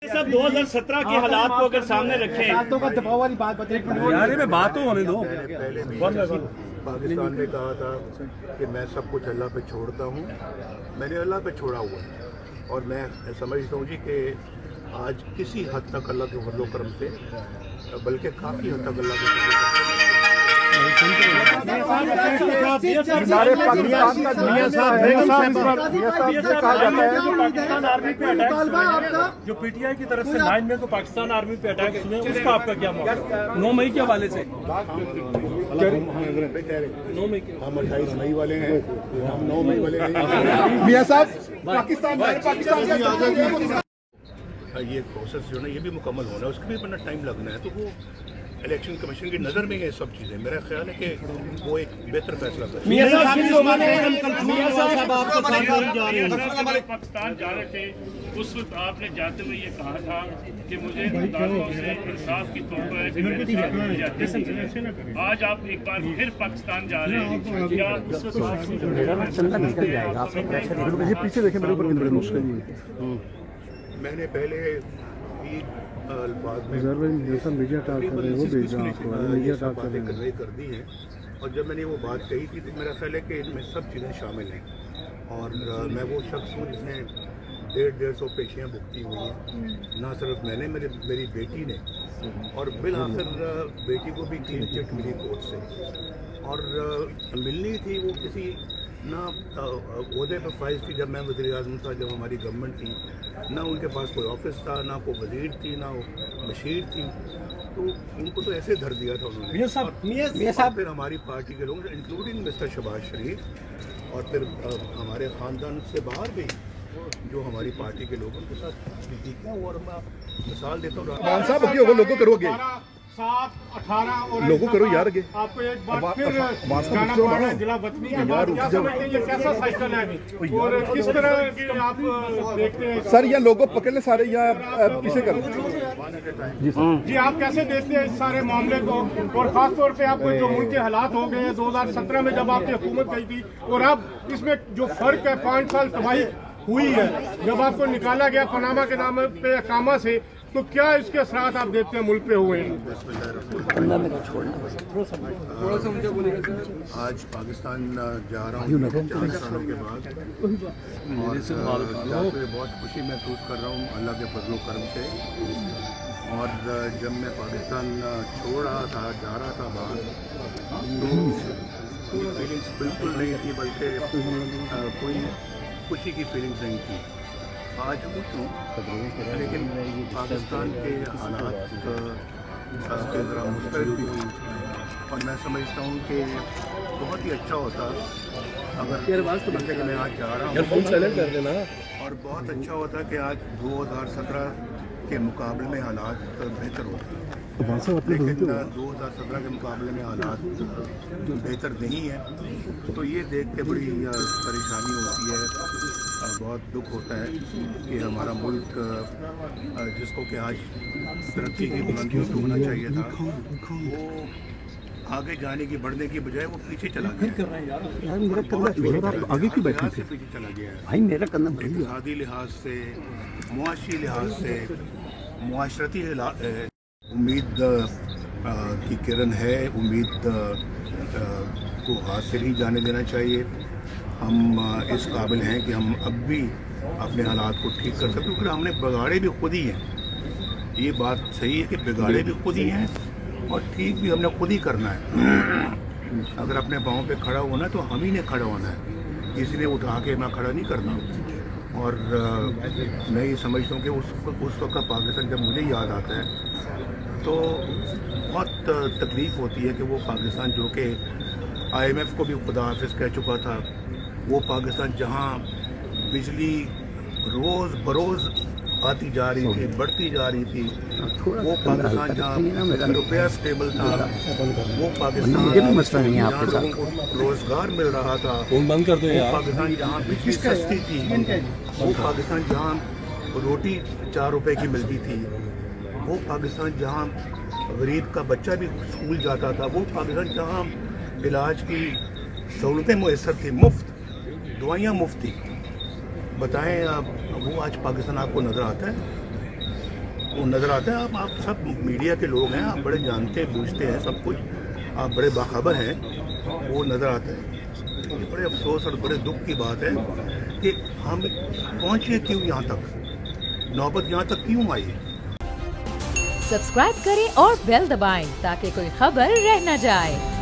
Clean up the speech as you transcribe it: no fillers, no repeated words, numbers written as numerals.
सब 2017 के हालात को अगर सामने रखें, यार में बात तो होने दो। पाकिस्तान ने कहा था कि मैं सब कुछ अल्लाह पे छोड़ता हूँ, मैंने अल्लाह पे छोड़ा हुआ है और मैं समझता हूँ जी कि आज किसी हद तक अल्लाह के फजल करम से, बल्कि काफ़ी हद तक अल्लाह के पाकिस्तान आर्मी पे अटैक जो पीटीआई की तरफ से 9 मई को पाकिस्तान आर्मी पे अटैक हुए, उसका आपका क्या मौका? 9 मई के हवाले से 9 मई के हम 28 मई वाले हैं, हम 9 मई वाले नहीं। मियां साहब, पाकिस्तान ये प्रोसेस जो है ये भी मुकम्मल होना है, उसके भी अपना टाइम लगना है, तो वो इलेक्शन कमीशन की नज़र में ये सब चीज़ें, मेरा ख्याल है कि वो एक बेहतर फैसला करें। पाकिस्तान जा रहे थे उस वक्त आपने जाते हुए ये कहा था कि मुझे अदालतों से इंसाफ की तौर पर, आज आप एक बार फिर पाकिस्तान जा रहे हैं, क्या उस वक्त पीछे देखें मेरे ऊपर? मैंने पहले भी अल्फाज में मीडिया टाक कर रहे हैं, वो भेज रहा हूं, मीडिया टाक कर रहे हैं, कन्वे कर दी हैं, और जब मैंने वो बात कही थी तो मेरा ख्याल है कि इनमें सब चीज़ें शामिल हैं, और मैं वो शख्स हूँ जिसने 150 पेशियाँ भुगती हुई हैं, ना सिर्फ मैंने, मेरी बेटी ने, और बिल आखिर बेटी को भी क्लीन चिट मिली कोर्ट से, और मिलनी थी वो किसी ना ओहदे पर फाइज थी जब मैं वज़ीर आज़म था, जब हमारी गवर्नमेंट थी, ना उनके पास कोई ऑफिस था, ना कोई वज़ीर थी, ना मशीर थी, तो उनको तो ऐसे धर दिया था उन्होंने। मियां साहब फिर हमारी पार्टी के लोग इंक्लूडिंग मिस्टर शहबाज शरीफ और फिर हमारे ख़ानदान से बाहर भी जो हमारी पार्टी के लोगों के साथ क्या हुआ, और मैं मिसाल देता हूँ, लोगों करोगे 7-18 और लोगों करो यार, आपको एक बार फिर जाना पड़ रहा है जिला वतनी के बाद, क्या समझते हैं ये कैसा साइकिल है और किस तरह के आप देखते हैं? सर ये लोगों पकड़ ले सारे यहाँ किसे कर जी, आप कैसे देखते हैं इस सारे मामले को, और खास तौर पे आपको जो मुल्क के हालात हो गए हैं 2017 में जब आपकी हुकूमत गई थी, और अब इसमें जो फर्क है 5 साल तबाही हुई है, जब आपको निकाला गया पनामा के नाम पे अकामा से, तो क्या इसके असरात आप देखते हैं मुल्क पे हुए हैं? आज पाकिस्तान जा रहा हूँ 4 सालों के बाद, और जाते हुए बहुत खुशी महसूस कर रहा हूँ अल्लाह के फजल करम से, और जब मैं पाकिस्तान छोड़ रहा था, जा रहा था बाहर, तो कोई फीलिंग्स बिल्कुल नहीं थी, बल्कि कोई खुशी की फीलिंग्स नहीं थी। आज खुश हूँ, लेकिन पाकिस्तान के हालात के ज़रा मुस्तरद भी हुई, और मैं समझता हूँ कि बहुत ही अच्छा होता अगर मैं आज जा रहा हूँ, और बहुत अच्छा होता कि आज 2017 के मुकाबले में हालात बेहतर होते, लेकिन 2017 के मुकाबले में हालात बेहतर नहीं है, तो ये देख के बड़ी परेशानी होती है, बहुत दुख होता है कि हमारा मुल्क जिसको कि आज तरक्की की बुलंदियों पे होना चाहिए था, वो आगे जाने की, बढ़ने की बजाय वो पीछे चला गया, आगे क्यों बैठे से पीछे चला गया है, भाई मेरा कदम इक़्तिसादी लिहाज से, मुआशी लिहाज से, मुआशरती उम्मीद की किरण है, उम्मीद को हाथ से नहीं जाने देना चाहिए। हम इस काबिल हैं कि हम अब भी अपने हालात को ठीक कर सकते, क्योंकि हमने बिगाड़े भी खुद ही हैं, ये बात सही है कि बिगाड़े भी खुद ही हैं, और ठीक भी हमने खुद ही करना है। अगर अपने पाँव पे खड़ा होना है तो हम ही ने खड़ा होना है, किसी ने उठा के मैं खड़ा नहीं करना। और मैं ये समझता हूँ कि उस वक्त का पाकिस्तान जब मुझे याद आता है तो बहुत तकलीफ़ होती है कि वो पाकिस्तान जो कि IMF को भी खुदा हाफिज़ कह चुका था, वो पाकिस्तान जहाँ बिजली रोज़ बरोज़ आती जा रही थी, बढ़ती जा रही थी, वो पाकिस्तान जहाँ रुपया स्टेबल था, वो पाकिस्तान जहाँ लोगों को रोज़गार मिल रहा था, वो पाकिस्तान जहाँ बिजली सस्ती थी, वो पाकिस्तान जहाँ रोटी 4 रुपए की मिलती थी, वो पाकिस्तान जहाँ गरीब का बच्चा भी स्कूल जाता था, वो पाकिस्तान जहाँ इलाज की सहूलतें मुयसर थी, मुफ्त दवाइयाँ मुफ्त थी। बताएं आप, वो आज पाकिस्तान आपको नज़र आता है? वो नज़र आता है। आप सब मीडिया के लोग हैं, आप बड़े जानते बूझते हैं सब कुछ, आप बड़े बाखबर हैं, वो नज़र आता है। ये बड़े अफसोस और बड़े दुख की बात है कि हम पहुँचे क्यों यहाँ तक, नौबत यहाँ तक क्यों आई। सब्सक्राइब करें और बेल दबाएं ताकि कोई खबर रह न जाए।